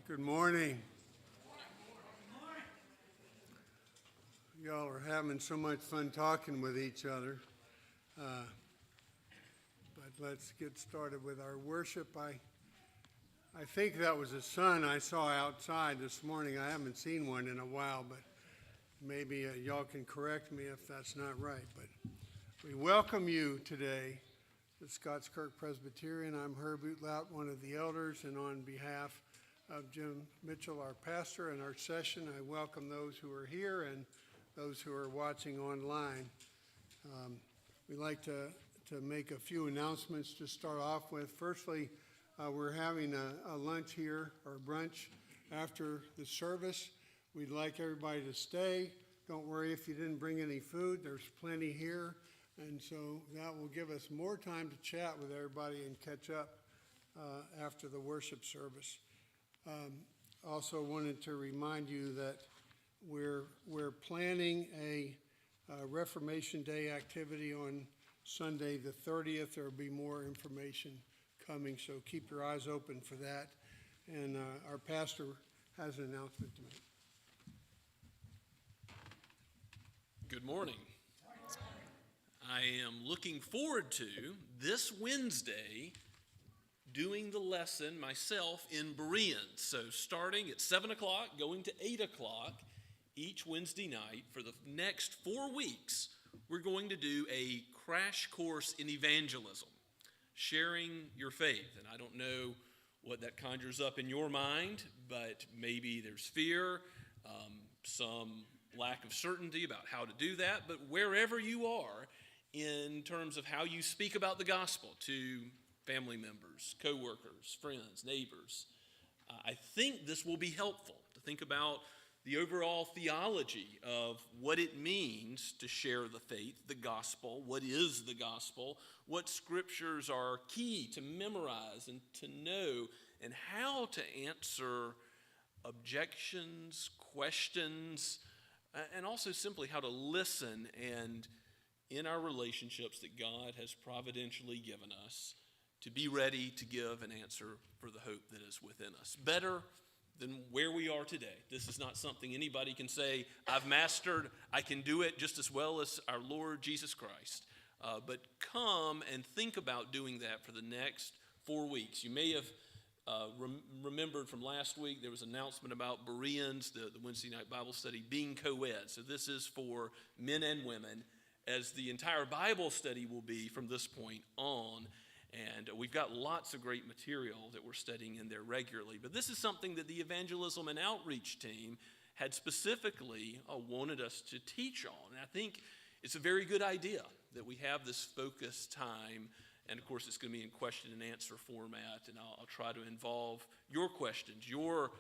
Good morning. Y'all are having so much fun talking with each other. But let's get started with our worship. I think that was a sun I saw outside this morning. I haven't seen one in a while, but maybe y'all can correct me if that's not right. But we welcome you today to Scots Kirk Presbyterian. I'm Herb Outlaut, one of the elders, and on behalf of Jim Mitchell, our pastor, and our session, I welcome those who are here and those who are watching online. We'd like to make a few announcements to start off with. Firstly, we're having a lunch here, or brunch, after the service. We'd like everybody to stay. Don't worry if you didn't bring any food. There's plenty here. And so that will give us more time to chat with everybody and catch up after the worship service. Also wanted to remind you that we're planning a Reformation Day activity on Sunday the 30th. There will be more information coming, so keep your eyes open for that. And our pastor has an announcement to make. Good morning. I am looking forward to this Wednesday doing the lesson myself in Bereans. So starting at 7 o'clock, going to 8 o'clock each Wednesday night for the next 4 weeks, we're going to do a crash course in evangelism, sharing your faith. And I don't know what that conjures up in your mind, but maybe there's fear, some lack of certainty about how to do that. But wherever you are in terms of how you speak about the gospel to family members, co-workers, friends, neighbors, I think this will be helpful to think about the overall theology of what it means to share the faith, the gospel, what is the gospel, what scriptures are key to memorize and to know, and how to answer objections, questions, and also simply how to listen and in our relationships that God has providentially given us to be ready to give an answer for the hope that is within us. Better than where we are today. This is not something anybody can say, I've mastered, I can do it just as well as our Lord Jesus Christ. But come and think about doing that for the next 4 weeks. You may have remembered from last week, there was an announcement about Bereans, the Wednesday night Bible study, being co-ed. So this is for men and women, as the entire Bible study will be from this point on. And we've got lots of great material that we're studying in there regularly. But this is something that the Evangelism and Outreach team had specifically wanted us to teach on. And I think it's a very good idea that we have this focused time. And, of course, it's going to be in question and answer format. And I'll try to involve your questions, your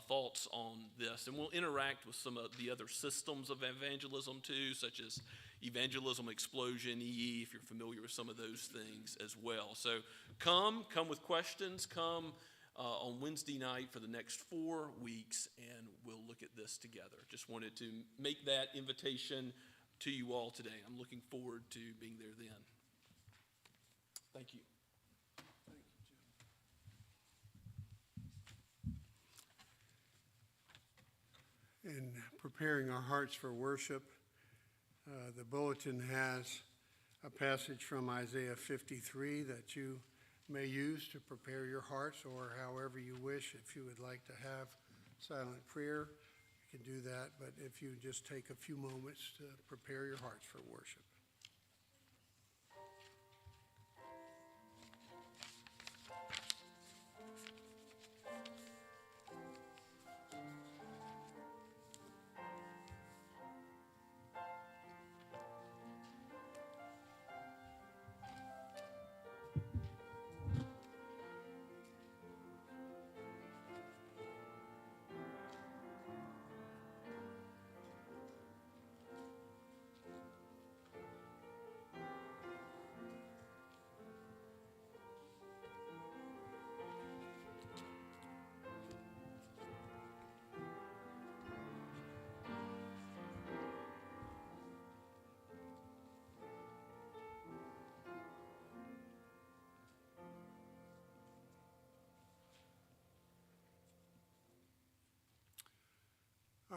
thoughts on this. And we'll interact with some of the other systems of evangelism, too, such as Evangelism Explosion, EE, if you're familiar with some of those things as well. So come with questions. Come on Wednesday night for the next 4 weeks, and we'll look at this together. Just wanted to make that invitation to you all today. I'm looking forward to being there then. Thank you. In preparing our hearts for worship, the bulletin has a passage from Isaiah 53 that you may use to prepare your hearts, or however you wish. If you would like to have silent prayer, you can do that. But if you just take a few moments to prepare your hearts for worship.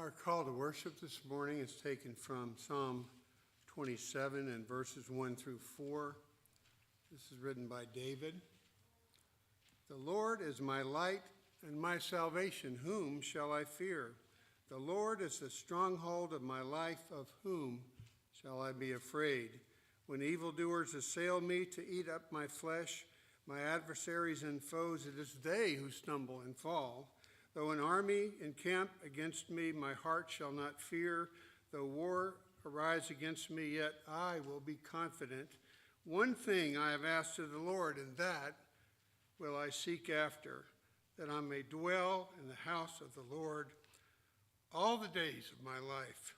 Our call to worship this morning is taken from Psalm 27 and verses 1 through 4. This is written by David. The Lord is my light and my salvation. Whom shall I fear? The Lord is the stronghold of my life. Of whom shall I be afraid? When evildoers assail me to eat up my flesh, my adversaries and foes, it is they who stumble and fall. Though an army encamp against me, my heart shall not fear. Though war arise against me, yet I will be confident. One thing I have asked of the Lord, and that will I seek after, that I may dwell in the house of the Lord all the days of my life,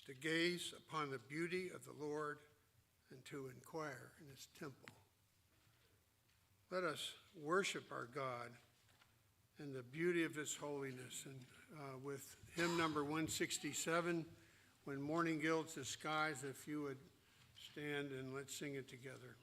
to gaze upon the beauty of the Lord and to inquire in his temple. Let us worship our God and the beauty of his holiness. And with hymn number 167, When Morning Gilds the Skies, if you would stand and let's sing it together.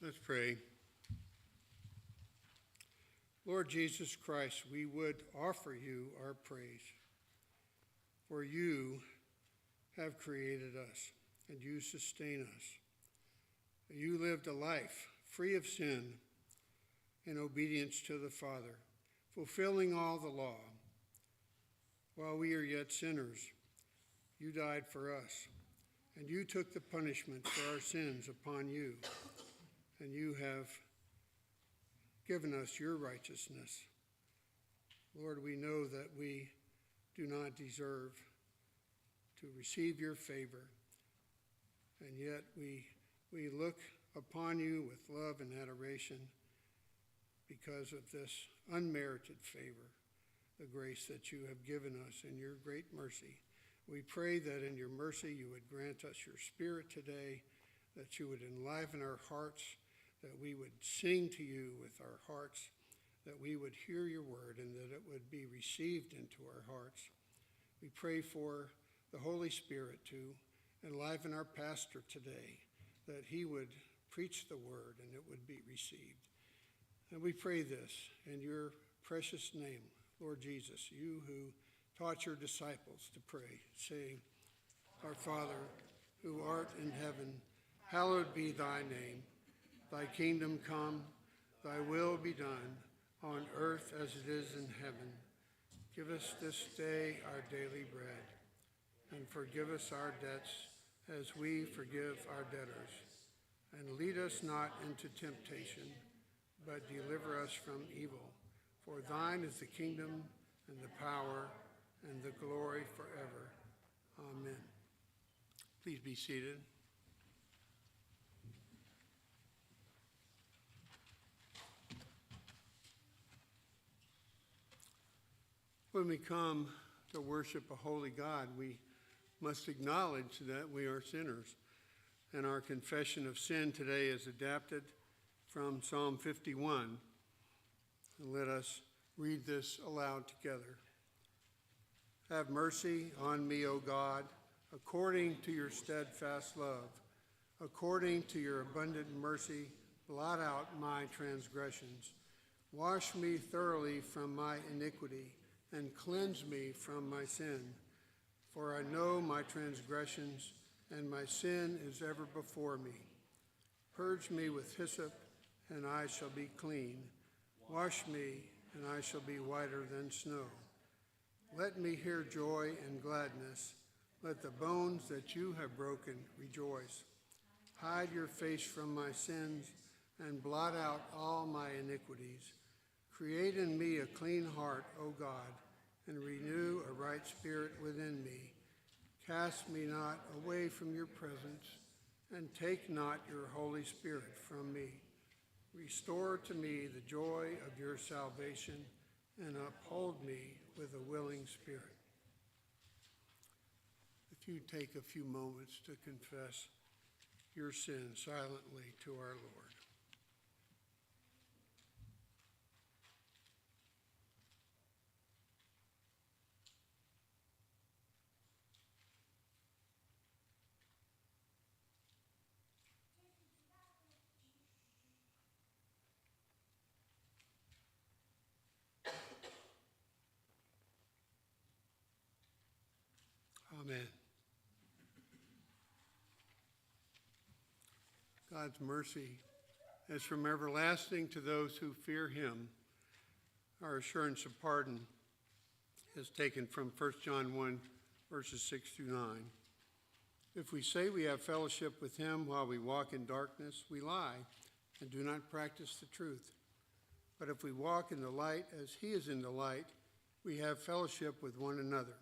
Let's pray. Lord Jesus Christ, we would offer you our praise, for you have created us and you sustain us. You lived a life free of sin in obedience to the Father, fulfilling all the law. While we are yet sinners, you died for us, and you took the punishment for our sins upon you, and you have given us your righteousness. Lord, we know that we do not deserve to receive your favor, and yet we look upon you with love and adoration because of this unmerited favor, the grace that you have given us in your great mercy. We pray that in your mercy you would grant us your Spirit today, that you would enliven our hearts, that we would sing to you with our hearts, that we would hear your word, and that it would be received into our hearts. We pray for the Holy Spirit to enliven our pastor today, that he would preach the word and it would be received. And we pray this in your precious name, Lord Jesus, you who taught your disciples to pray, saying, Our Father, who art in heaven, hallowed be thy name. Thy kingdom come, thy will be done, on earth as it is in heaven. Give us this day our daily bread, and forgive us our debts as we forgive our debtors. And lead us not into temptation, but deliver us from evil. For thine is the kingdom and the power and the glory forever. Amen. Please be seated. When we come to worship a holy God, we must acknowledge that we are sinners. And our confession of sin today is adapted from Psalm 51. And let us read this aloud together. Have mercy on me, O God, according to your steadfast love. According to your abundant mercy, blot out my transgressions. Wash me thoroughly from my iniquity, and cleanse me from my sin. For I know my transgressions, and my sin is ever before me. Purge me with hyssop, and I shall be clean. Wash me, and I shall be whiter than snow. Let me hear joy and gladness. Let the bones that you have broken rejoice. Hide your face from my sins, and blot out all my iniquities. Create in me a clean heart, O God, and renew a right spirit within me. Cast me not away from your presence, and take not your Holy Spirit from me. Restore to me the joy of your salvation, and uphold me with a willing spirit. If you take a few moments to confess your sin silently to our Lord. Amen. God's mercy is from everlasting to those who fear him. Our assurance of pardon is taken from 1 John 1, verses 6 through 9. If we say we have fellowship with him while we walk in darkness, we lie and do not practice the truth. But if we walk in the light as he is in the light, we have fellowship with one another.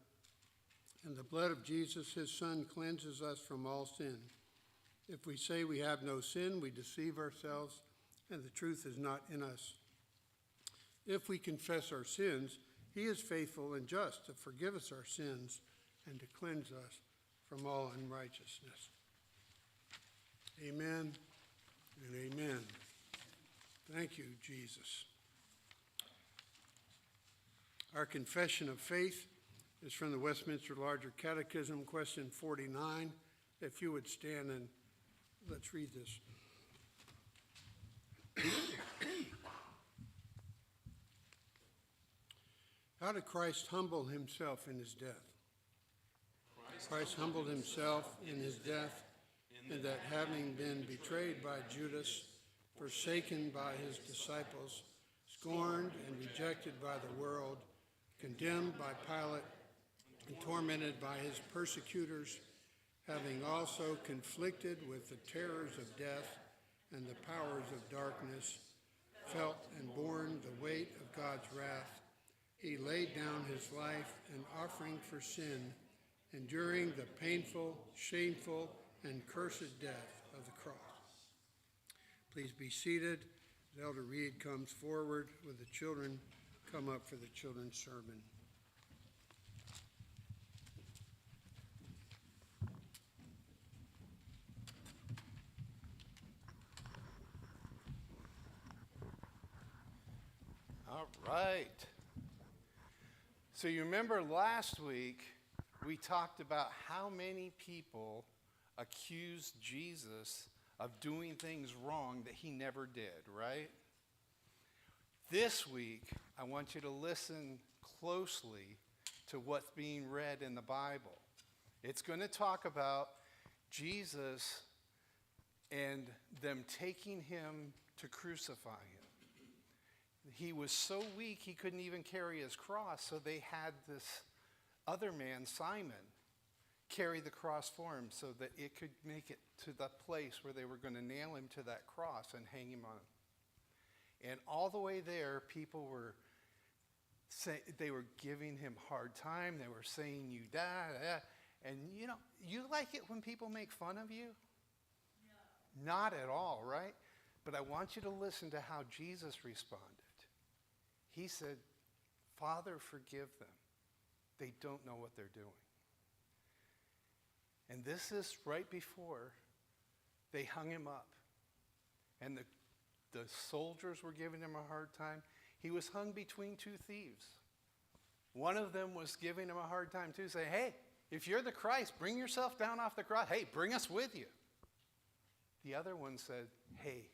And the blood of Jesus, his Son, cleanses us from all sin. If we say we have no sin, we deceive ourselves, and the truth is not in us. If we confess our sins, he is faithful and just to forgive us our sins and to cleanse us from all unrighteousness. Amen and amen. Thank you, Jesus. Our confession of faith is from the Westminster Larger Catechism, question 49. If you would stand and let's read this. How did Christ humble himself in his death? Christ humbled himself in his death, in that having been betrayed by Judas, forsaken by his disciples, scorned and rejected by the world, condemned by Pilate, and tormented by his persecutors, having also conflicted with the terrors of death and the powers of darkness, felt and borne the weight of God's wrath, he laid down his life an offering for sin, enduring the painful, shameful, and cursed death of the cross. Please be seated as Elder Reed comes forward with the children. Come up for the children's sermon. All right. So you remember last week we talked about how many people accused Jesus of doing things wrong that he never did, right? This week, I want you to listen closely to what's being read in the Bible. It's going to talk about Jesus and them taking him to crucify him. He was so weak he couldn't even carry his cross, so they had this other man, Simon, carry the cross for him so that it could make it to the place where they were going to nail him to that cross and hang him on. And all the way there, people were they were giving him a hard time. They were saying, you die. And you know, you like it when people make fun of you? No. Not at all, right? But I want you to listen to how Jesus responded. He said, Father, forgive them. They don't know what they're doing. And this is right before they hung him up. And the soldiers were giving him a hard time. He was hung between two thieves. One of them was giving him a hard time too, saying, hey, if you're the Christ, bring yourself down off the cross. Hey, bring us with you. The other one said, hey,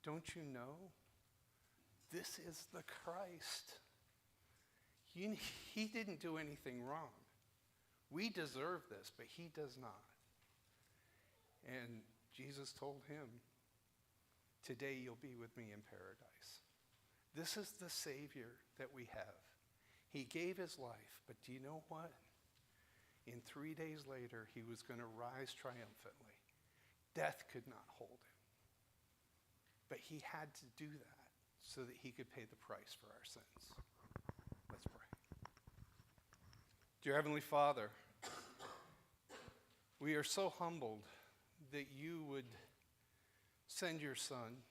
don't you know? This is the Christ. He didn't do anything wrong. We deserve this, but he does not. And Jesus told him, today you'll be with me in paradise. This is the Savior that we have. He gave his life, but do you know what? In 3 days later, he was going to rise triumphantly. Death could not hold him. But he had to do that so that he could pay the price for our sins. Let's pray. Dear Heavenly Father, we are so humbled that you would send your Son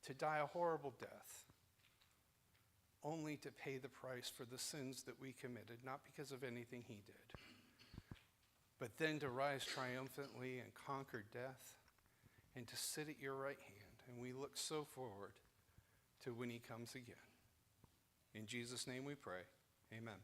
to die a horrible death, only to pay the price for the sins that we committed, not because of anything he did, but then to rise triumphantly and conquer death and to sit at your right hand. And we look so forward to when he comes again. In Jesus' name we pray. Amen.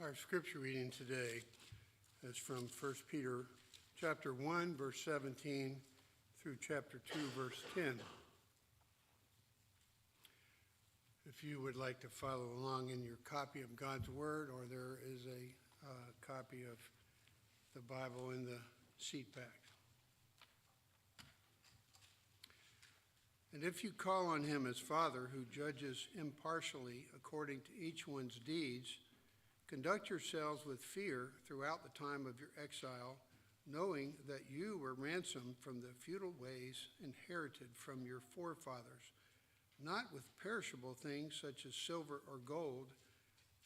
Our scripture reading today is from 1 Peter chapter 1, verse 17 through chapter 2, verse 10. If you would like to follow along in your copy of God's Word, or there is a copy of the Bible in the seat back. And if you call on him as Father, who judges impartially according to each one's deeds, conduct yourselves with fear throughout the time of your exile, knowing that you were ransomed from the futile ways inherited from your forefathers, not with perishable things such as silver or gold,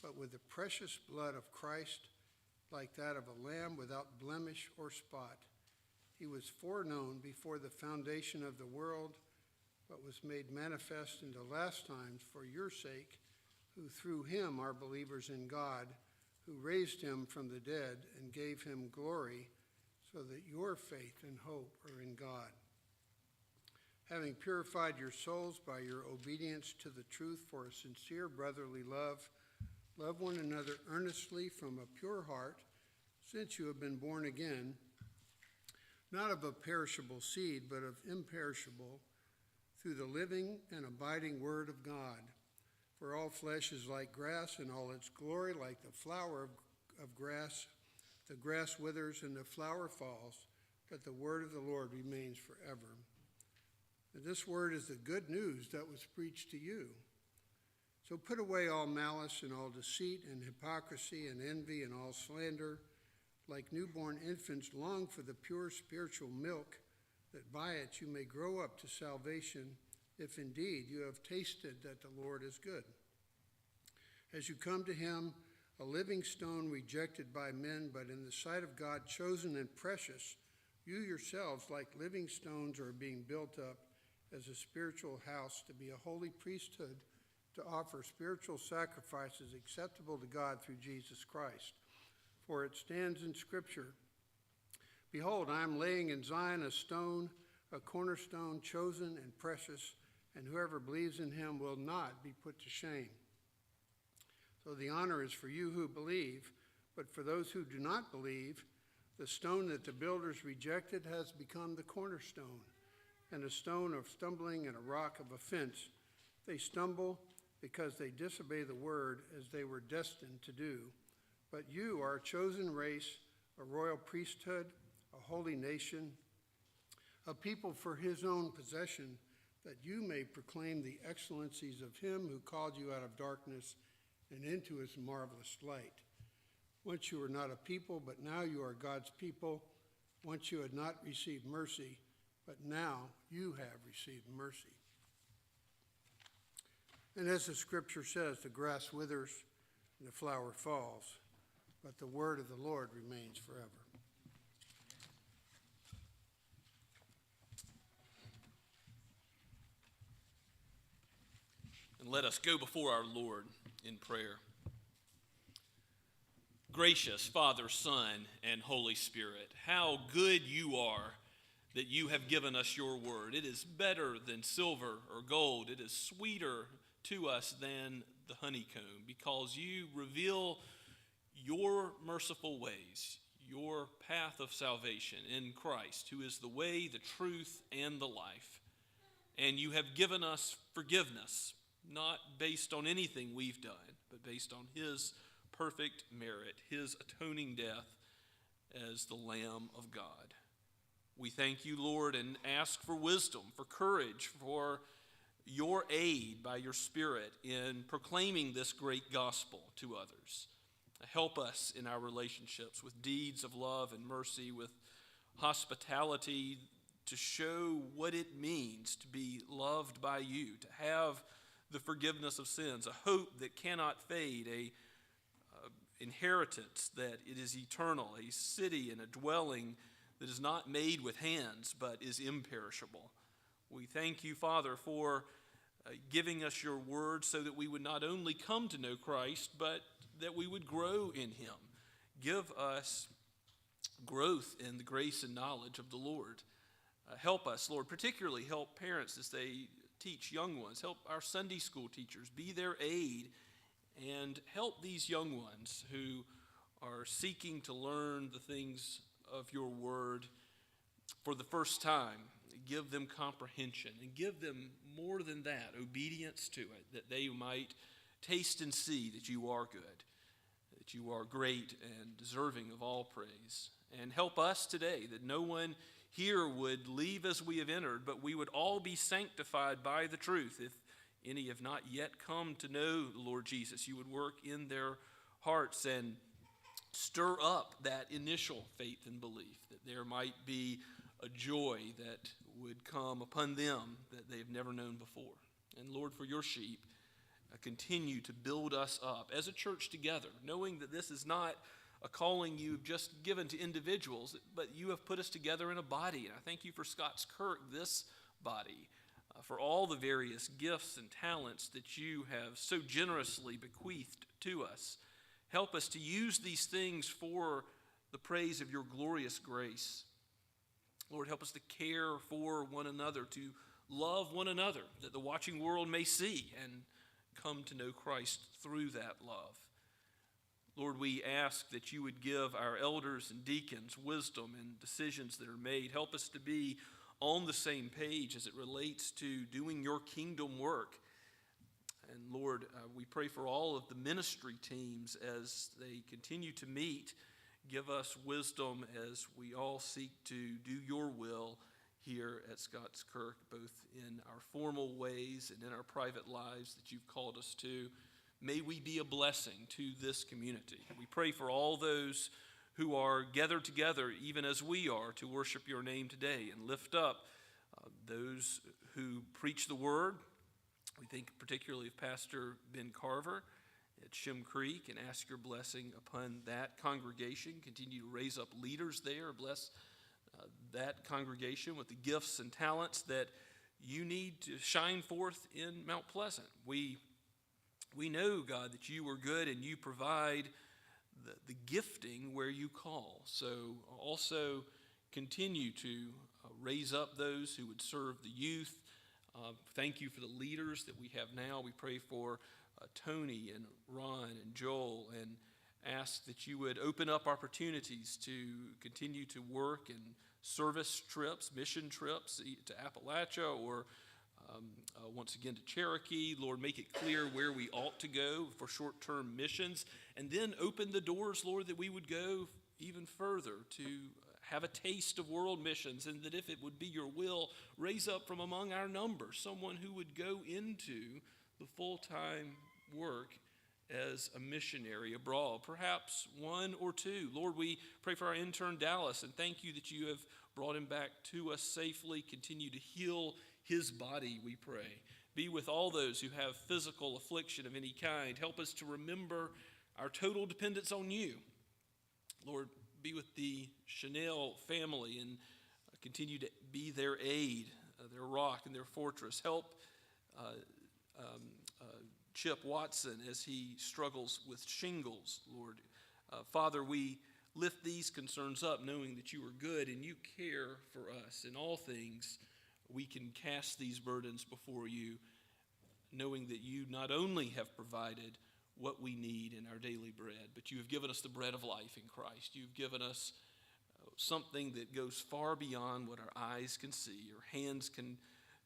but with the precious blood of Christ, like that of a lamb without blemish or spot. He was foreknown before the foundation of the world, but was made manifest in the last times for your sake, who through him are believers in God, who raised him from the dead and gave him glory, so that your faith and hope are in God. Having purified your souls by your obedience to the truth for a sincere brotherly love, love one another earnestly from a pure heart, since you have been born again, not of a perishable seed, but of imperishable, through the living and abiding word of God. For all flesh is like grass, and all its glory like the flower of grass. The grass withers and the flower falls, but the word of the Lord remains forever. And this word is the good news that was preached to you. So put away all malice and all deceit and hypocrisy and envy and all slander. Like newborn infants, long for the pure spiritual milk, that by it you may grow up to salvation, if indeed you have tasted that the Lord is good. As you come to him, a living stone rejected by men, but in the sight of God chosen and precious, you yourselves, like living stones, are being built up as a spiritual house to be a holy priesthood, to offer spiritual sacrifices acceptable to God through Jesus Christ. For it stands in Scripture, "Behold, I am laying in Zion a stone, a cornerstone, chosen and precious, and whoever believes in him will not be put to shame." So the honor is for you who believe, but for those who do not believe, the stone that the builders rejected has become the cornerstone, and a stone of stumbling and a rock of offense. They stumble because they disobey the word, as they were destined to do. But you are a chosen race, a royal priesthood, a holy nation, a people for his own possession, that you may proclaim the excellencies of him who called you out of darkness and into his marvelous light. Once you were not a people, but now you are God's people. Once you had not received mercy, but now you have received mercy. And as the Scripture says, the grass withers and the flower falls, but the word of the Lord remains forever. And let us go before our Lord in prayer. Gracious Father, Son, and Holy Spirit, how good you are that you have given us your word. It is better than silver or gold. It is sweeter to us than the honeycomb, because you reveal your merciful ways, your path of salvation in Christ, who is the way, the truth, and the life. And you have given us forgiveness, not based on anything we've done, but based on his perfect merit, his atoning death as the Lamb of God. We thank you, Lord, and ask for wisdom, for courage, for your aid by your Spirit in proclaiming this great gospel to others. Help us in our relationships with deeds of love and mercy, with hospitality, to show what it means to be loved by you, to have the forgiveness of sins, a hope that cannot fade, a inheritance that it is eternal, a city and a dwelling that is not made with hands but is imperishable. We thank you, Father, for giving us your word so that we would not only come to know Christ, but that we would grow in him. Give us growth in the grace and knowledge of the Lord. Help us, Lord, particularly help parents as they teach young ones. Help our Sunday school teachers, be their aid, and help these young ones who are seeking to learn the things of your word for the first time. Give them comprehension, and give them more than that, obedience to it, that they might taste and see that you are good, that you are great and deserving of all praise. And help us today that no one here would leave as we have entered, but we would all be sanctified by the truth. If any have not yet come to know the Lord Jesus, you would work in their hearts and stir up that initial faith and belief, that there might be a joy that would come upon them that they have never known before. And Lord, for your sheep, continue to build us up as a church together, knowing that this is not a calling you've just given to individuals, but you have put us together in a body. And I thank you for Scots Kirk, this body, for all the various gifts and talents that you have so generously bequeathed to us. Help us to use these things for the praise of your glorious grace. Lord, help us to care for one another, to love one another, that the watching world may see and come to know Christ through that love. Lord, we ask that you would give our elders and deacons wisdom in decisions that are made. Help us to be on the same page as it relates to doing your kingdom work. And Lord, we pray for all of the ministry teams as they continue to meet. give us wisdom as we all seek to do your will here at Scots Kirk, both in our formal ways and in our private lives that you've called us to. May we be a blessing to this community. We pray for all those who are gathered together, even as we are, to worship your name today and lift up those who preach the word. We think particularly of Pastor Ben Carver at Shem Creek, and ask your blessing upon that congregation. Continue to raise up leaders there. Bless that congregation with the gifts and talents that you need to shine forth in Mount Pleasant. We know, God, that you are good and you provide the gifting where you call. So also continue to raise up those who would serve the youth. Thank you for the leaders that we have now. We pray for Tony and Ron and Joel, and ask that you would open up opportunities to continue to work in service trips, mission trips to Appalachia, or once again to Cherokee. Lord, make it clear where we ought to go for short-term missions, and then open the doors, Lord, that we would go even further to have a taste of world missions, and that if it would be your will, raise up from among our number someone who would go into the full-time work as a missionary abroad, perhaps one or two. Lord, we pray for our intern Dallas, and thank you that you have brought him back to us safely. Continue to heal his body, we pray. Be with all those who have physical affliction of any kind. Help us to remember our total dependence on you. Lord, be with the Chanel family and continue to be their aid, their rock and their fortress. Help Chip Watson as he struggles with shingles, Lord. Father, we lift these concerns up, knowing that you are good and you care for us. In all things, we can cast these burdens before you, knowing that you not only have provided what we need in our daily bread, but you have given us the bread of life in Christ. You've given us something that goes far beyond what our eyes can see or hands can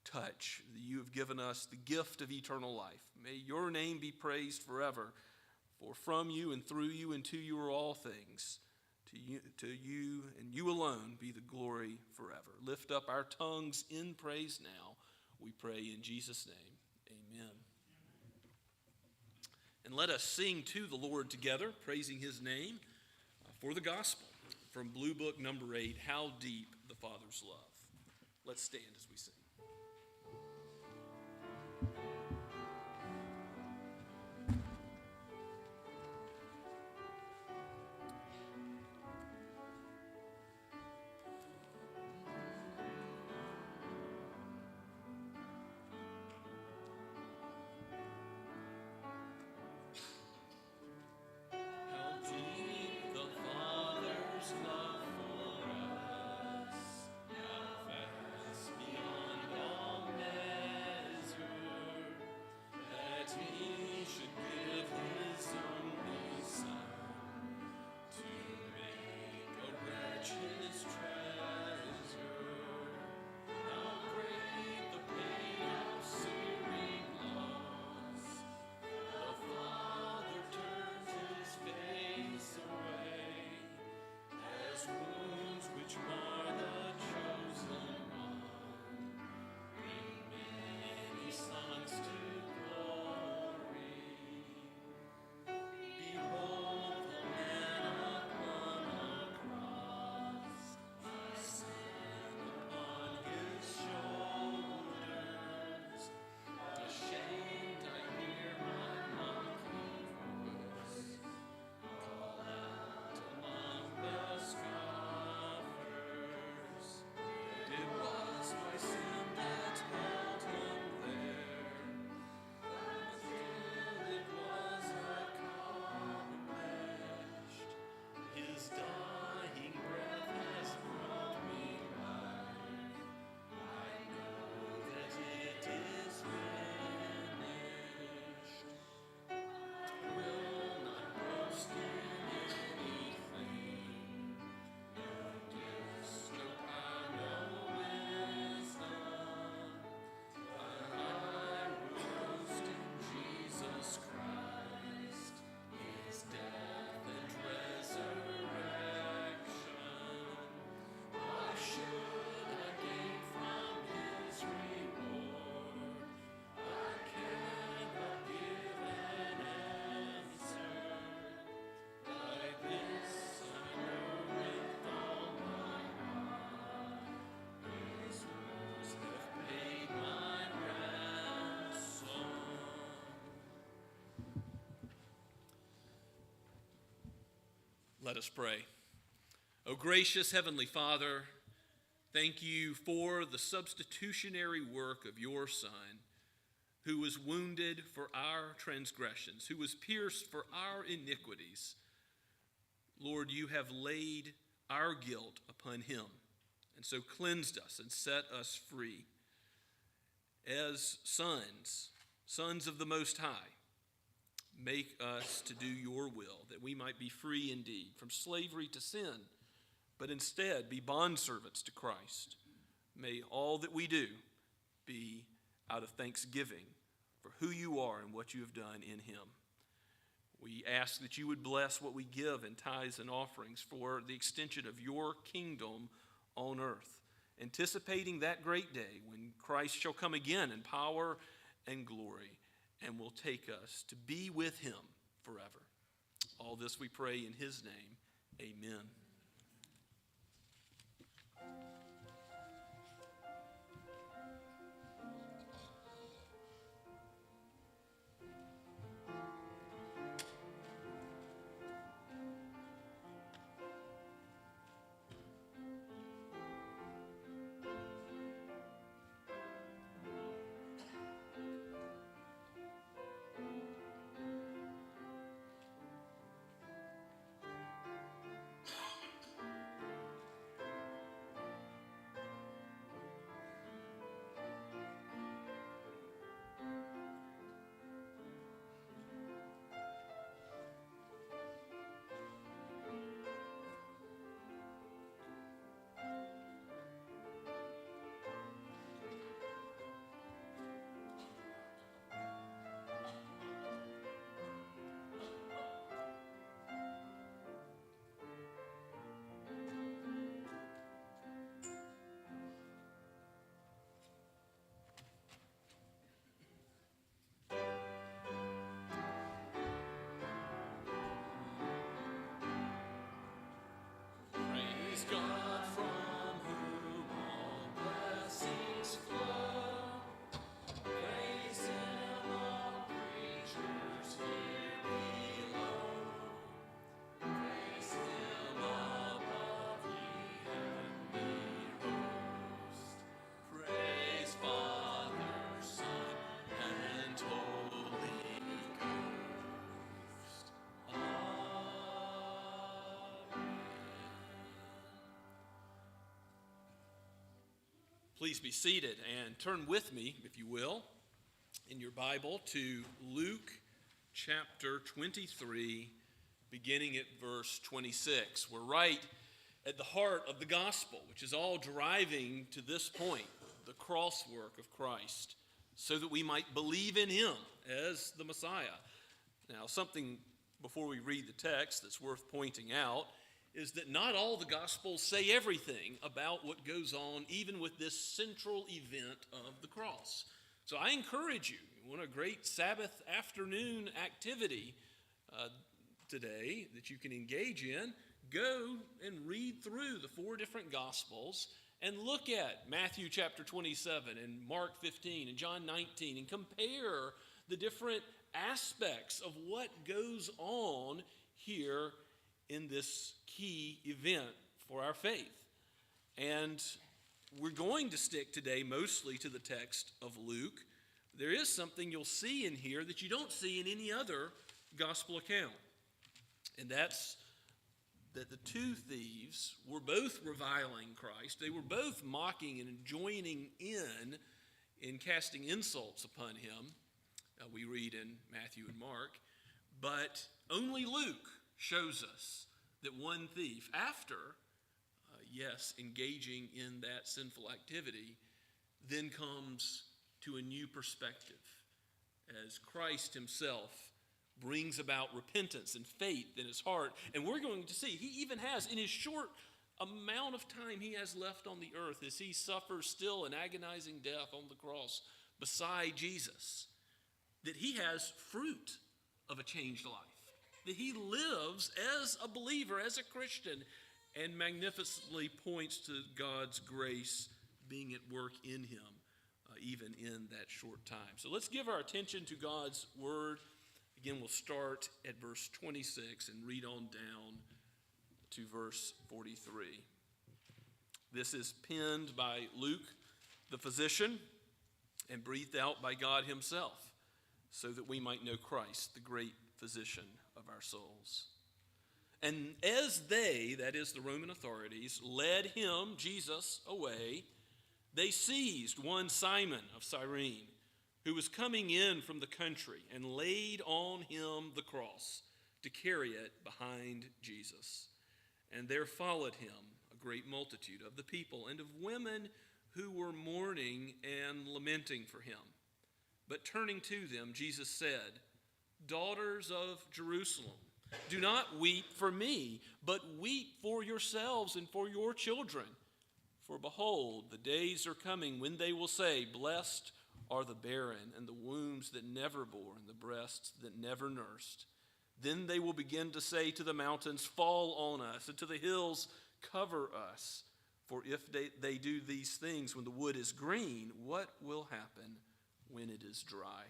touch. You have given us the gift of eternal life. May your name be praised forever, for from you and through you and to you are all things. To you and you alone be the glory forever. Lift up our tongues in praise now, we pray in Jesus' name. Amen. And let us sing to the Lord together, praising his name for the gospel from Blue Book number 8, How Deep the Father's Love. Let's stand as we sing. Beyond Let us pray. O gracious Heavenly Father, thank you for the substitutionary work of your Son, who was wounded for our transgressions, who was pierced for our iniquities. Lord, you have laid our guilt upon him, and so cleansed us and set us free. As sons of the Most High, make us to do your will, that we might be free indeed from slavery to sin, but instead be bondservants to Christ. May all that we do be out of thanksgiving for who you are and what you have done in him. We ask that you would bless what we give in tithes and offerings for the extension of your kingdom on earth, anticipating that great day when Christ shall come again in power and glory and will take us to be with him forever. All this we pray in his name. Amen. Praise God from whom all blessings flow. Praise him, all creatures here below. Praise him above, ye heavenly host. Praise Father, Son, and Holy Ghost. Please be seated and turn with me, if you will, in your Bible to Luke chapter 23, beginning at verse 26. We're right at the heart of the gospel, which is all driving to this point, the cross work of Christ, so that we might believe in him as the Messiah. Now, something before we read the text that's worth pointing out is that not all the Gospels say everything about what goes on, even with this central event of the cross. So I encourage you, you want a great Sabbath afternoon activity today that you can engage in, go and read through the 4 different Gospels and look at Matthew chapter 27 and Mark 15 and John 19 and compare the different aspects of what goes on here in this key event for our faith. And we're going to stick today mostly to the text of Luke. There is something you'll see in here that you don't see in any other gospel account. And that's that the 2 thieves were both reviling Christ. They were both mocking and joining in casting insults upon him. We read in Matthew and Mark. But only Luke shows us that one thief, after, engaging in that sinful activity, then comes to a new perspective as Christ himself brings about repentance and faith in his heart. And we're going to see, he even has, in his short amount of time he has left on the earth, as he suffers still an agonizing death on the cross beside Jesus, that he has fruit of a changed life. That he lives as a believer, as a Christian, and magnificently points to God's grace being at work in him, even in that short time. So let's give our attention to God's word. Again, we'll start at verse 26 and read on down to verse 43. This is penned by Luke, the physician, and breathed out by God himself, so that we might know Christ, the great physician of our souls. And as they, that is the Roman authorities, led him, Jesus, away, they seized one Simon of Cyrene, who was coming in from the country, and laid on him the cross to carry it behind Jesus. And there followed him a great multitude of the people and of women who were mourning and lamenting for him. But turning to them, Jesus said, "Daughters of Jerusalem, do not weep for me, but weep for yourselves and for your children. For behold, the days are coming when they will say, 'Blessed are the barren and the wombs that never bore and the breasts that never nursed.' Then they will begin to say to the mountains, 'Fall on us,' and to the hills, 'Cover us.' For if they do these things when the wood is green, what will happen when it is dry?"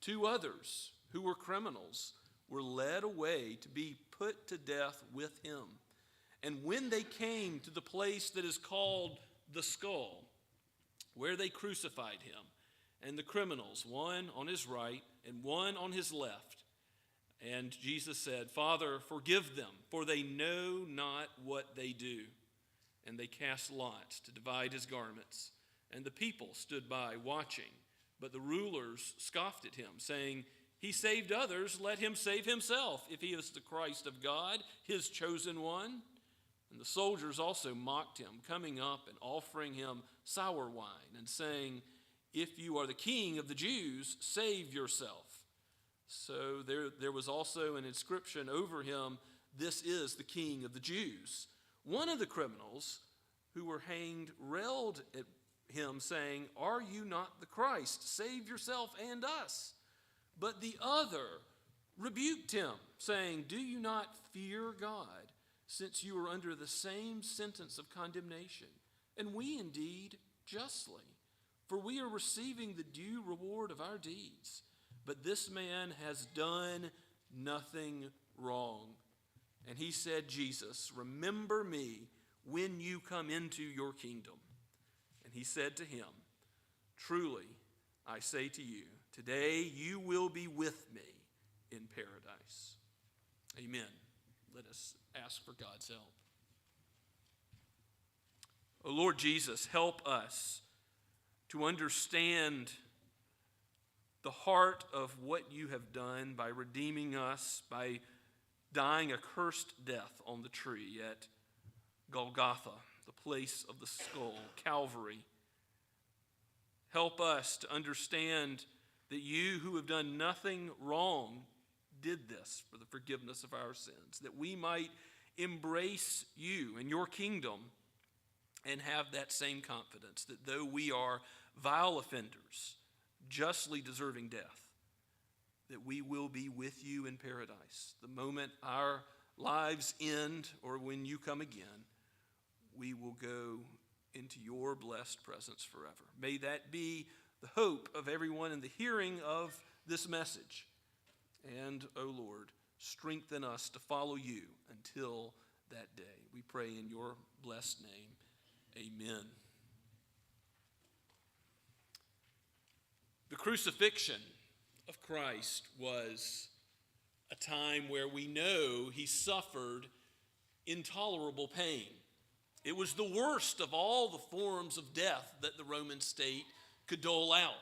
Two others who were criminals were led away to be put to death with him. And when they came to the place that is called the Skull, where they crucified him, and the criminals, one on his right and one on his left, and Jesus said, "Father, forgive them, for they know not what they do." And they cast lots to divide his garments. And the people stood by watching. But the rulers scoffed at him, saying, "He saved others, let him save himself, if he is the Christ of God, his chosen one." And the soldiers also mocked him, coming up and offering him sour wine, and saying, "If you are the king of the Jews, save yourself." So there was also an inscription over him, "This is the King of the Jews." One of the criminals who were hanged railed at him, saying, "Are you not the Christ? Save yourself and us." But the other rebuked him, saying, "Do you not fear God, since you are under the same sentence of condemnation? And we indeed justly, for we are receiving the due reward of our deeds. But this man has done nothing wrong." And he said, "Jesus, remember me when you come into your kingdom." And he said to him, "Truly, I say to you, today you will be with me in paradise." Amen. Let us ask for God's help. O Lord Jesus, help us to understand the heart of what you have done by redeeming us, by dying a cursed death on the tree at Golgotha, the place of the skull, Calvary. Help us to understand that you who have done nothing wrong did this for the forgiveness of our sins, that we might embrace you and your kingdom and have that same confidence that though we are vile offenders, justly deserving death, that we will be with you in paradise. The moment our lives end or when you come again, we will go into your blessed presence forever. May that be the hope of everyone in the hearing of this message. And, O Lord, strengthen us to follow you until that day. We pray in your blessed name. Amen. The crucifixion of Christ was a time where we know he suffered intolerable pain. It was the worst of all the forms of death that the Roman state could dole out.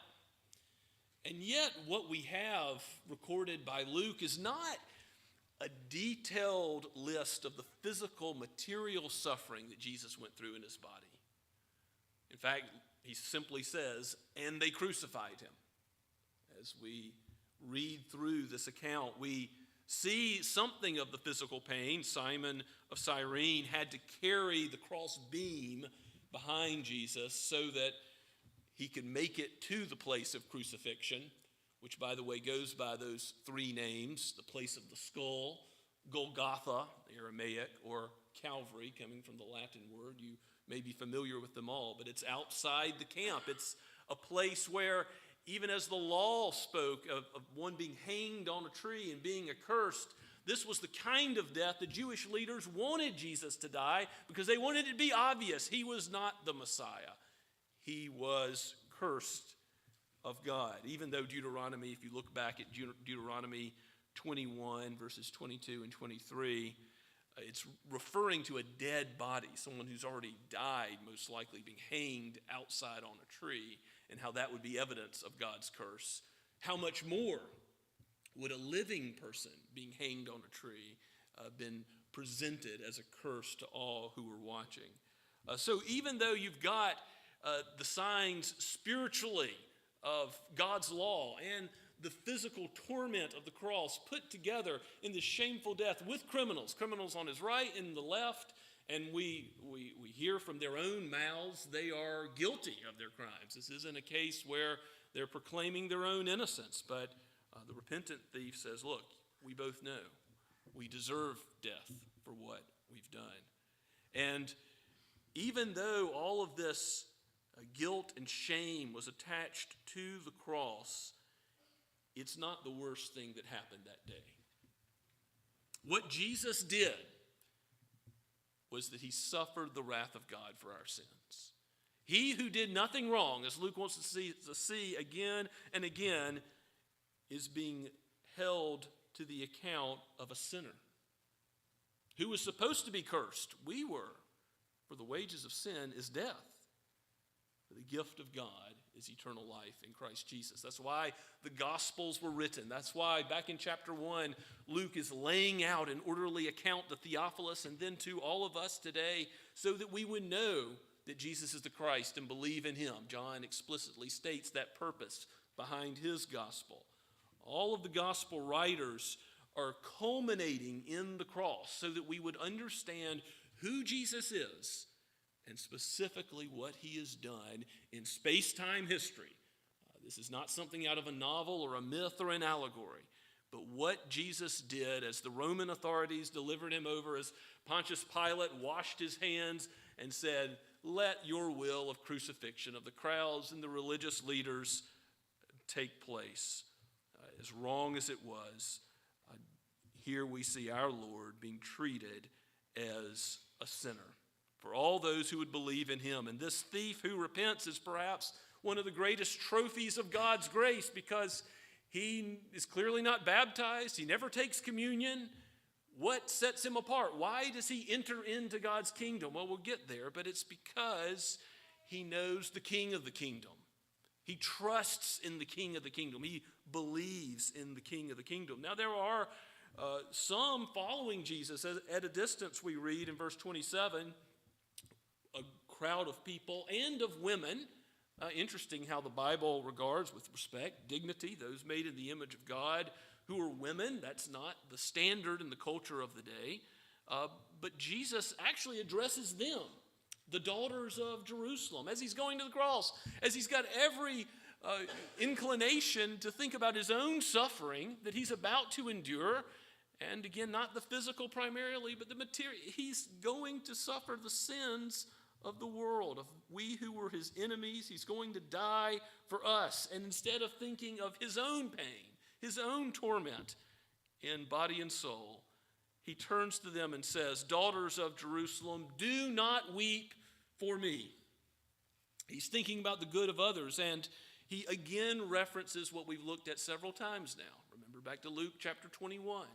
And yet what we have recorded by Luke is not a detailed list of the physical, material suffering that Jesus went through in his body. In fact, he simply says, "And they crucified him." As we read through this account, we see something of the physical pain. Simon of Cyrene had to carry the cross beam behind Jesus so that he could make it to the place of crucifixion, which, by the way, goes by those three names: the place of the skull, Golgotha, Aramaic, or Calvary, coming from the Latin word. You may be familiar with them all, but it's outside the camp. It's a place where, even as the law spoke of one being hanged on a tree and being accursed, This was the kind of death the Jewish leaders wanted Jesus to die because they wanted it to be obvious he was not the Messiah. He was cursed of God. Even though Deuteronomy, if you look back at Deuteronomy 21, verses 22 and 23, it's referring to a dead body, someone who's already died, most likely being hanged outside on a tree, and how that would be evidence of God's curse. How much more would a living person being hanged on a tree been presented as a curse to all who were watching? So even though you've got the signs spiritually of God's law and the physical torment of the cross put together in this shameful death with criminals on his right and the left, and we hear from their own mouths they are guilty of their crimes. This isn't a case where they're proclaiming their own innocence, but the repentant thief says, look, we both know we deserve death for what we've done. And even though all of this guilt and shame was attached to the cross, it's not the worst thing that happened that day. What Jesus did was that he suffered the wrath of God for our sins. He who did nothing wrong, as Luke wants to see again and again, is being held to the account of a sinner who was supposed to be cursed. We were. For the wages of sin is death. But the gift of God is eternal life in Christ Jesus. That's why the Gospels were written. That's why back in chapter 1, Luke is laying out an orderly account to Theophilus and then to all of us today so that we would know that Jesus is the Christ and believe in him. John explicitly states that purpose behind his gospel. All of the gospel writers are culminating in the cross so that we would understand who Jesus is and specifically what he has done in space-time history. This is not something out of a novel or a myth or an allegory, but what Jesus did as the Roman authorities delivered him over, as Pontius Pilate washed his hands and said, let your will of crucifixion of the crowds and the religious leaders take place. As wrong as it was, here we see our Lord being treated as a sinner for all those who would believe in him. And this thief who repents is perhaps one of the greatest trophies of God's grace because he is clearly not baptized. He never takes communion. What sets him apart? Why does he enter into God's kingdom? Well, we'll get there, but it's because he knows the King of the kingdom. He trusts in the King of the kingdom. He believes in the King of the kingdom. Now, there are some following Jesus. At a distance, we read in verse 27, a crowd of people and of women. Interesting how the Bible regards with respect, dignity, those made in the image of God who are women. That's not the standard in the culture of the day. But Jesus actually addresses them, the daughters of Jerusalem, as he's going to the cross, as he's got every inclination to think about his own suffering that he's about to endure. And again, not the physical primarily, but the material. He's going to suffer the sins of the world, of we who were his enemies. He's going to die for us. And instead of thinking of his own pain, his own torment in body and soul, he turns to them and says, daughters of Jerusalem, do not weep for me. He's thinking about the good of others, and he again references what we've looked at several times now. Remember back to Luke chapter 21,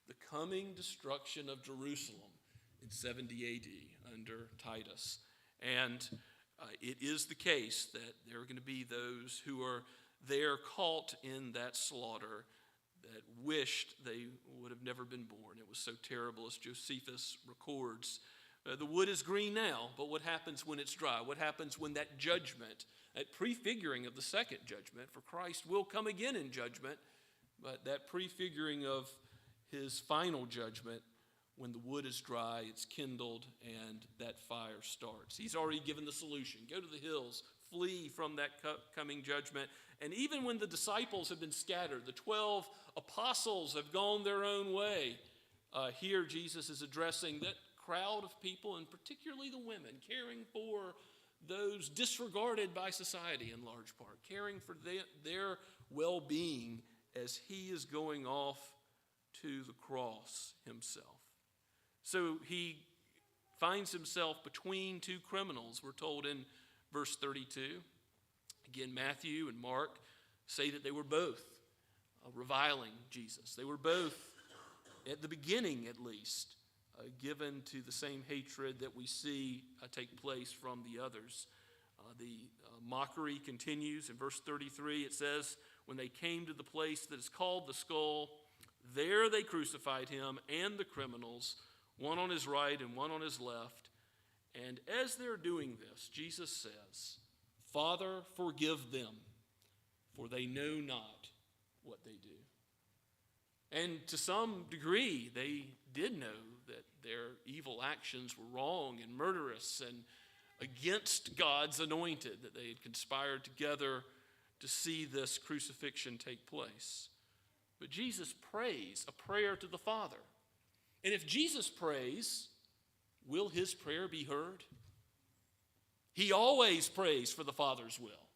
the coming destruction of Jerusalem in 70 AD under Titus. And it is the case that there are going to be those who are there caught in that slaughter that wished they would have never been born. It was so terrible, as Josephus records. The wood is green now, but what happens when it's dry? What happens when that judgment, that prefiguring of the second judgment, for Christ will come again in judgment, but that prefiguring of his final judgment, when the wood is dry, it's kindled, and that fire starts. He's already given the solution. Go to the hills, flee from that coming judgment. And even when the disciples have been scattered, the 12 apostles have gone their own way, here Jesus is addressing that crowd of people, and particularly the women, caring for those disregarded by society in large part, caring for their well-being as he is going off to the cross himself. So he finds himself between two criminals, we're told in verse 32. Again, Matthew and Mark say that they were both reviling Jesus. They were both, at the beginning at least, given to the same hatred that we see take place from the others. The mockery continues in verse 33. It says, when they came to the place that is called the Skull, there they crucified him and the criminals, one on his right and one on his left. And as they're doing this, Jesus says, Father, forgive them, for they know not what they do. And to some degree, they did know that their evil actions were wrong and murderous and against God's anointed, that they had conspired together to see this crucifixion take place. But Jesus prays a prayer to the Father. And if Jesus prays, will his prayer be heard? He always prays for the Father's will.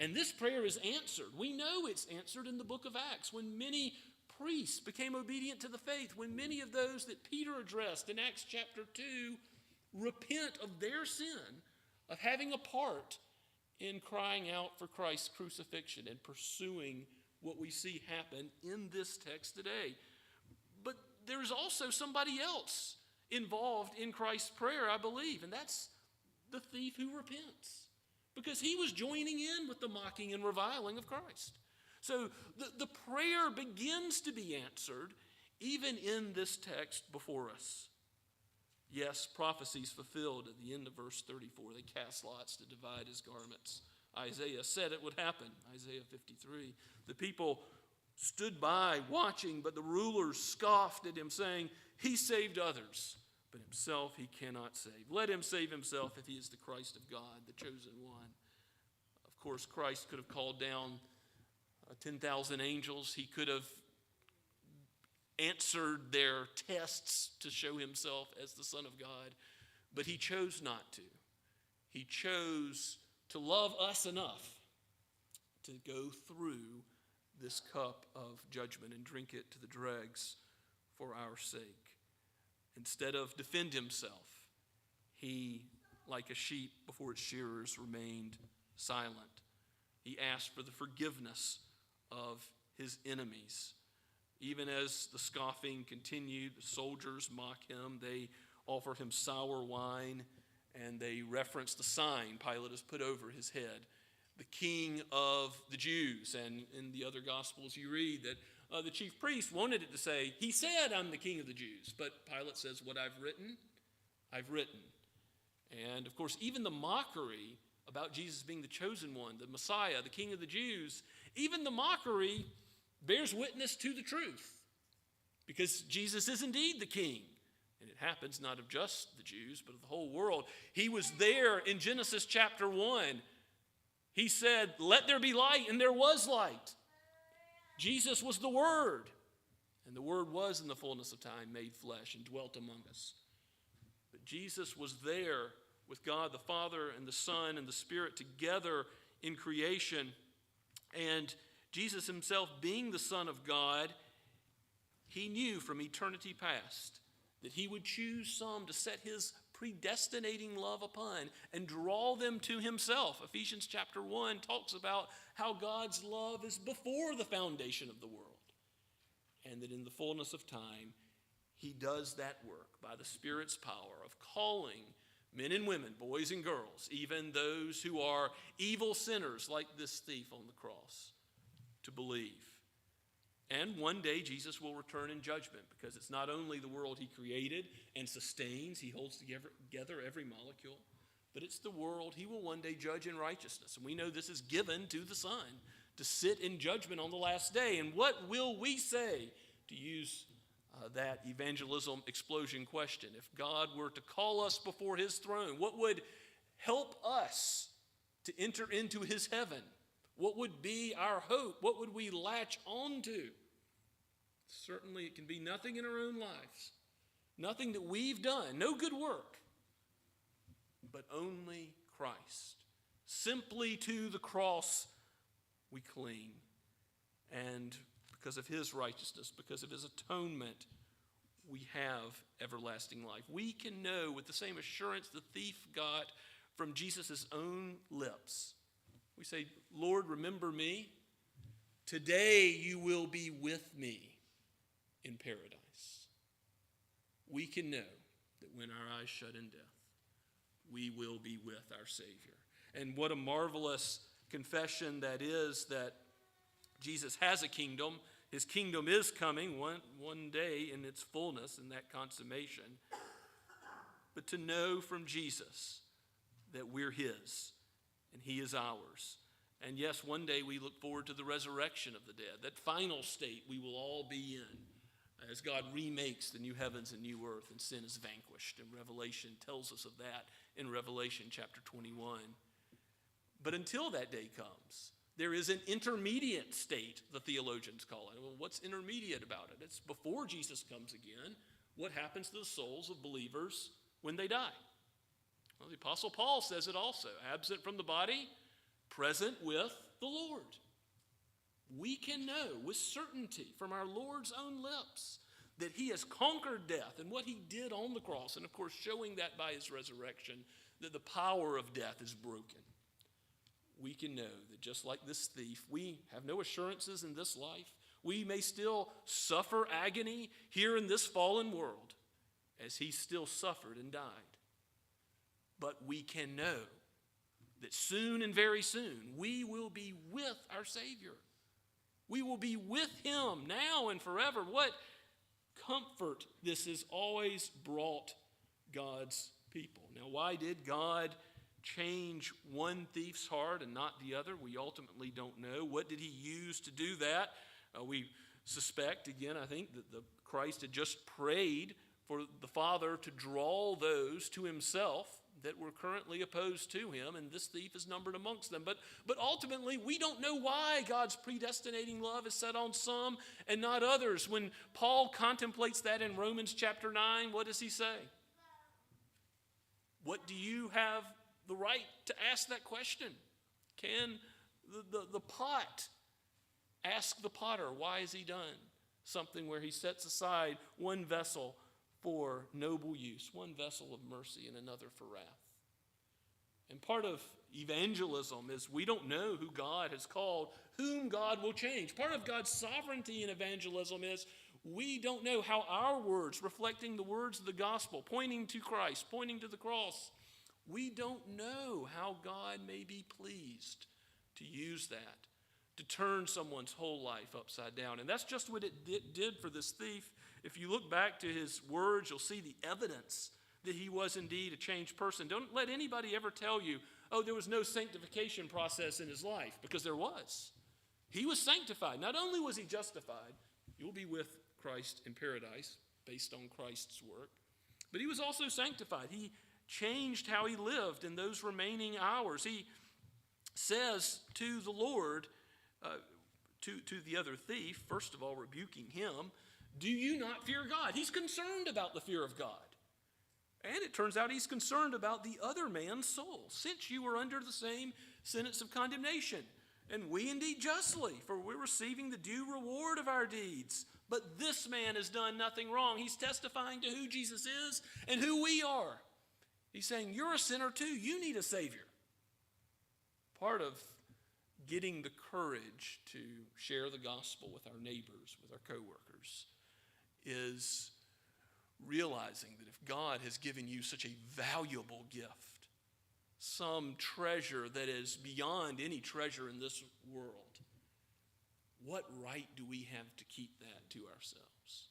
And this prayer is answered. We know it's answered in the book of Acts when many priests became obedient to the faith, when many of those that Peter addressed in Acts chapter 2 repent of their sin of having a part in crying out for Christ's crucifixion and pursuing what we see happen in this text today. But there's also somebody else involved in Christ's prayer, I believe, and that's the thief who repents, because he was joining in with the mocking and reviling of Christ. So the prayer begins to be answered even in this text before us. Yes, prophecies fulfilled at the end of verse 34. They cast lots to divide his garments. Isaiah said it would happen, Isaiah 53. The people stood by watching, but the rulers scoffed at him, saying, he saved others, but himself he cannot save. Let him save himself if he is the Christ of God, the chosen one. Of course, Christ could have called down 10,000 angels. He could have answered their tests to show himself as the Son of God, but he chose not to. He chose to love us enough to go through this cup of judgment and drink it to the dregs for our sake. Instead of defend himself, he, like a sheep before its shearers, remained silent. He asked for the forgiveness of his enemies. Even as the scoffing continued, the soldiers mock him. They offer him sour wine, and they reference the sign Pilate has put over his head, the King of the Jews. And in the other Gospels you read that the chief priest wanted it to say, he said, I'm the King of the Jews. But Pilate says, what I've written, I've written. And of course, even the mockery about Jesus being the chosen one, the Messiah, the King of the Jews, even the mockery bears witness to the truth, because Jesus is indeed the King. And it happens not of just the Jews, but of the whole world. He was there in Genesis chapter 1. He said, let there be light, and there was light. Jesus was the Word, and the Word was in the fullness of time made flesh and dwelt among us. But Jesus was there with God the Father and the Son and the Spirit together in creation. And Jesus himself, being the Son of God, he knew from eternity past that he would choose some to set his predestinating love upon and draw them to himself. Ephesians chapter 1 talks about how God's love is before the foundation of the world, and that in the fullness of time, he does that work by the Spirit's power of calling men and women, boys and girls, even those who are evil sinners like this thief on the cross, to believe. And one day Jesus will return in judgment, because it's not only the world he created and sustains, he holds together every molecule, but it's the world he will one day judge in righteousness. And we know this is given to the Son to sit in judgment on the last day. And what will we say, to use that evangelism explosion question, if God were to call us before his throne? What would help us to enter into his heaven? What would be our hope? What would we latch on to? Certainly it can be nothing in our own lives, nothing that we've done, no good work, but only Christ. Simply to the cross we cling. And because of his righteousness, because of his atonement, we have everlasting life. We can know with the same assurance the thief got from Jesus' own lips. We say, Lord, remember me. Today you will be with me in paradise. We can know that when our eyes shut in death, we will be with our Savior. And what a marvelous confession that is, that Jesus has a kingdom. His kingdom is coming one day in its fullness, in that consummation. But to know from Jesus that we're his and he is ours. And yes, one day we look forward to the resurrection of the dead, that final state we will all be in as God remakes the new heavens and new earth and sin is vanquished. And Revelation tells us of that in Revelation chapter 21. But until that day comes, there is an intermediate state, the theologians call it. Well, what's intermediate about it? It's before Jesus comes again. What happens to the souls of believers when they die? Well, the Apostle Paul says it also. Absent from the body, present with the Lord. We can know with certainty from our Lord's own lips that he has conquered death and what he did on the cross. And of course, showing that by his resurrection, that the power of death is broken. We can know that just like this thief, we have no assurances in this life. We may still suffer agony here in this fallen world as he still suffered and died. But we can know that soon and very soon we will be with our Savior. We will be with him now and forever. What comfort this has always brought God's people. Now, why did God change one thief's heart and not the other? We ultimately don't know. What did he use to do that? We suspect, again, I think that Christ had just prayed for the Father to draw those to himself that were currently opposed to him, and this thief is numbered amongst them. But ultimately, we don't know why God's predestinating love is set on some and not others. When Paul contemplates that in Romans chapter 9, what does he say? What do you have the right to ask that question? Can the pot ask the potter, why has he done something where he sets aside one vessel for noble use, one vessel of mercy and another for wrath? And part of evangelism is we don't know who God has called, whom God will change. Part of God's sovereignty in evangelism is we don't know how our words, reflecting the words of the gospel, pointing to Christ, pointing to the cross, we don't know how God may be pleased to use that, to turn someone's whole life upside down. And that's just what it did for this thief. If you look back to his words, you'll see the evidence that he was indeed a changed person. Don't let anybody ever tell you, oh, there was no sanctification process in his life, because there was. He was sanctified. Not only was he justified, you'll be with Christ in paradise based on Christ's work, but he was also sanctified. He changed how he lived in those remaining hours. He says to the Lord, to the other thief, first of all rebuking him, do you not fear God? He's concerned about the fear of God. And it turns out he's concerned about the other man's soul, since you were under the same sentence of condemnation. And we indeed justly, for we're receiving the due reward of our deeds. But this man has done nothing wrong. He's testifying to who Jesus is and who we are. He's saying, you're a sinner too. You need a Savior. Part of getting the courage to share the gospel with our neighbors, with our coworkers, is realizing that if God has given you such a valuable gift, some treasure that is beyond any treasure in this world, what right do we have to keep that to ourselves?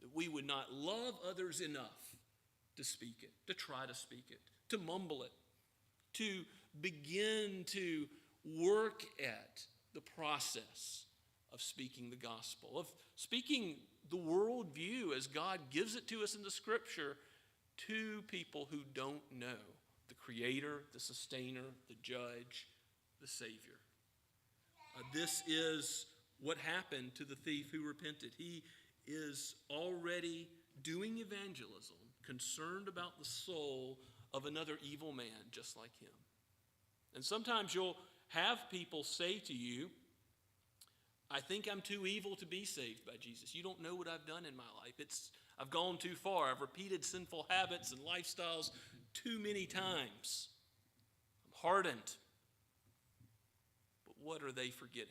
That we would not love others enough to speak it, to try to speak it, to mumble it, to begin to work at the process of speaking the gospel, of speaking the worldview as God gives it to us in the Scripture to people who don't know the Creator, the Sustainer, the Judge, the Savior. This is what happened to the thief who repented. He is already doing evangelism, concerned about the soul of another evil man just like him. And sometimes you'll have people say to you, I think I'm too evil to be saved by Jesus. You don't know what I've done in my life. I've gone too far. I've repeated sinful habits and lifestyles too many times. I'm hardened. But what are they forgetting?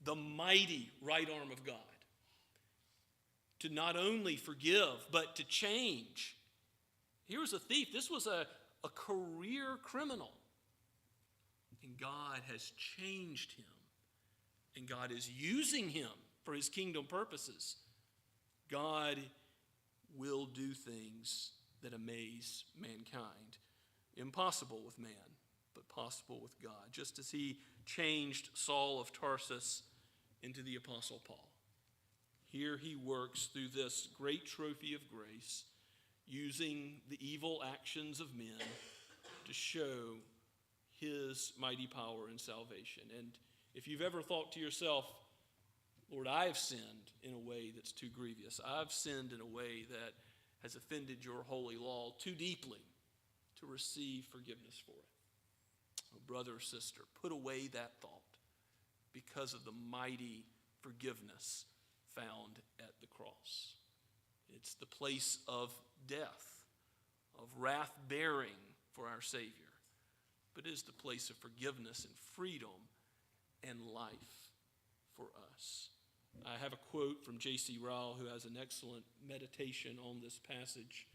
The mighty right arm of God. To not only forgive, but to change. Here was a thief. This was a career criminal. And God has changed him. And God is using him for his kingdom purposes. God will do things that amaze mankind. Impossible with man, but possible with God. Just as he changed Saul of Tarsus into the Apostle Paul. Here he works through this great trophy of grace, using the evil actions of men to show his mighty power and salvation. And if you've ever thought to yourself, Lord, I have sinned in a way that's too grievous. I've sinned in a way that has offended your holy law too deeply to receive forgiveness for it. Oh, brother or sister, put away that thought because of the mighty forgiveness found at the cross. It's the place of death, of wrath bearing for our Savior, but it is the place of forgiveness and freedom and life for us. I have a quote from J.C. Ryle, who has an excellent meditation on this passage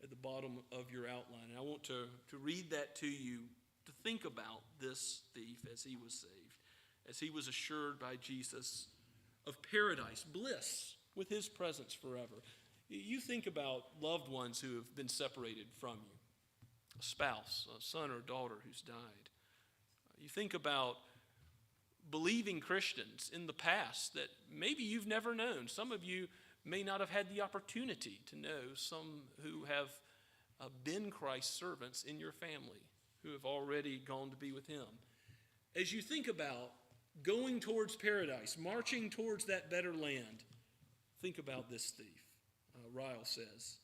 at the bottom of your outline. And I want to read that to you, to think about this thief as he was saved, as he was assured by Jesus of paradise, bliss, with his presence forever. You think about loved ones who have been separated from you, a spouse, a son or daughter who's died. You think about believing Christians in the past that maybe you've never known. Some of you may not have had the opportunity to know some who have been Christ's servants in your family, who have already gone to be with him. As you think about going towards paradise, marching towards that better land, think about this thief. Ryle says,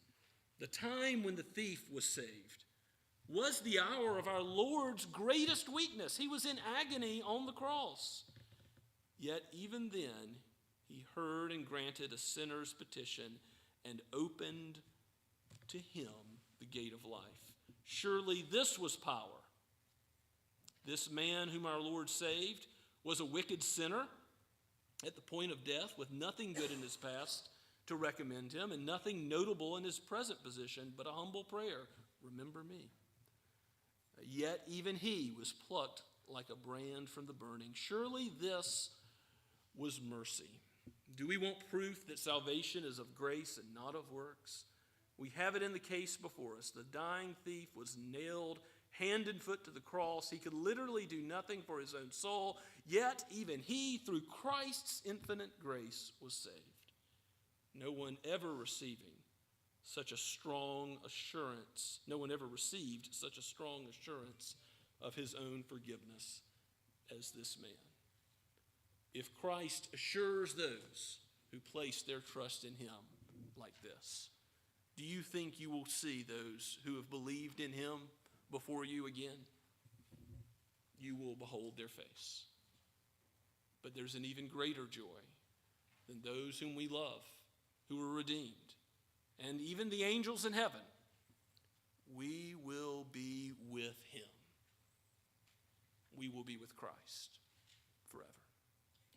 the time when the thief was saved was the hour of our Lord's greatest weakness. He was in agony on the cross. Yet even then, he heard and granted a sinner's petition and opened to him the gate of life. Surely this was power. This man whom our Lord saved was a wicked sinner at the point of death with nothing good in his past to recommend him and nothing notable in his present position but a humble prayer, remember me. Yet even he was plucked like a brand from the burning. Surely this was mercy. Do we want proof that salvation is of grace and not of works? We have it in the case before us. The dying thief was nailed hand and foot to the cross. He could literally do nothing for his own soul, yet even he, through Christ's infinite grace, was saved. No one ever received such a strong assurance of his own forgiveness as this man. If Christ assures those who place their trust in him like this, do you think you will see those who have believed in him before you again? You will behold their face. But there's an even greater joy than those whom we love, who are redeemed, and even the angels in heaven. We will be with him. We will be with Christ forever.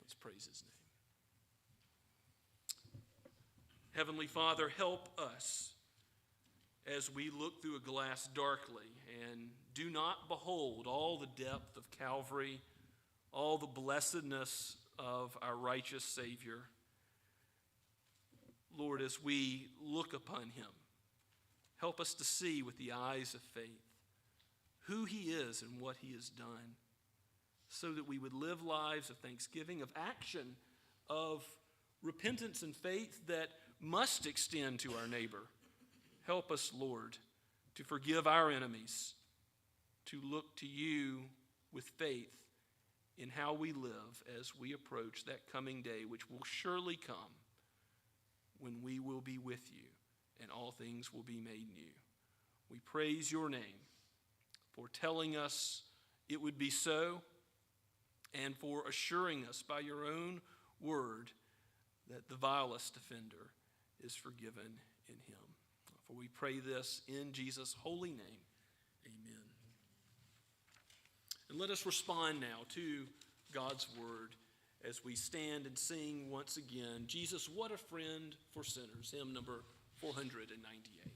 Let's praise his name. Heavenly Father, help us as we look through a glass darkly and do not behold all the depth of Calvary, all the blessedness of our righteous Savior. Lord, as we look upon him, help us to see with the eyes of faith who he is and what he has done, so that we would live lives of thanksgiving, of action, of repentance and faith that must extend to our neighbor. Help us, Lord, to forgive our enemies, to look to you with faith in how we live as we approach that coming day, which will surely come when we will be with you and all things will be made new. We praise your name for telling us it would be so and for assuring us by your own word that the vilest offender is forgiven in him. For we pray this in Jesus' holy name. Amen. And let us respond now to God's word as we stand and sing once again, Jesus, What a Friend for Sinners, hymn number 498.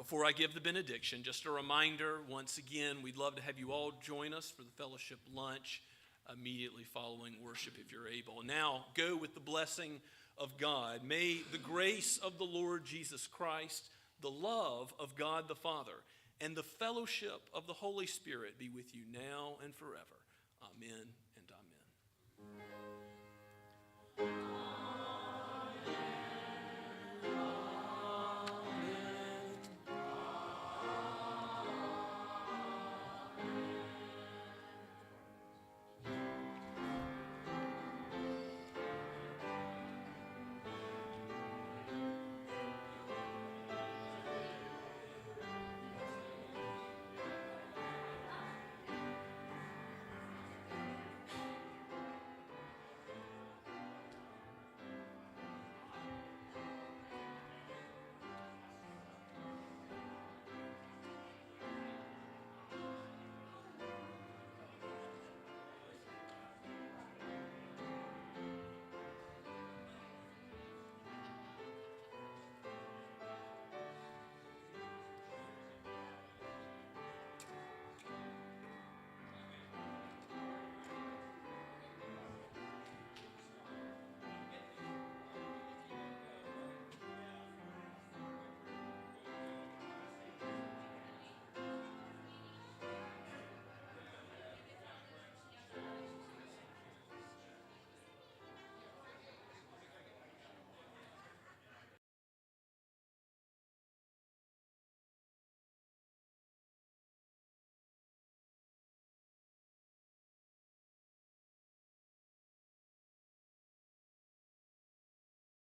Before I give the benediction, just a reminder, once again, we'd love to have you all join us for the fellowship lunch immediately following worship if you're able. Now, go with the blessing of God. May the grace of the Lord Jesus Christ, the love of God the Father, and the fellowship of the Holy Spirit be with you now and forever. Amen.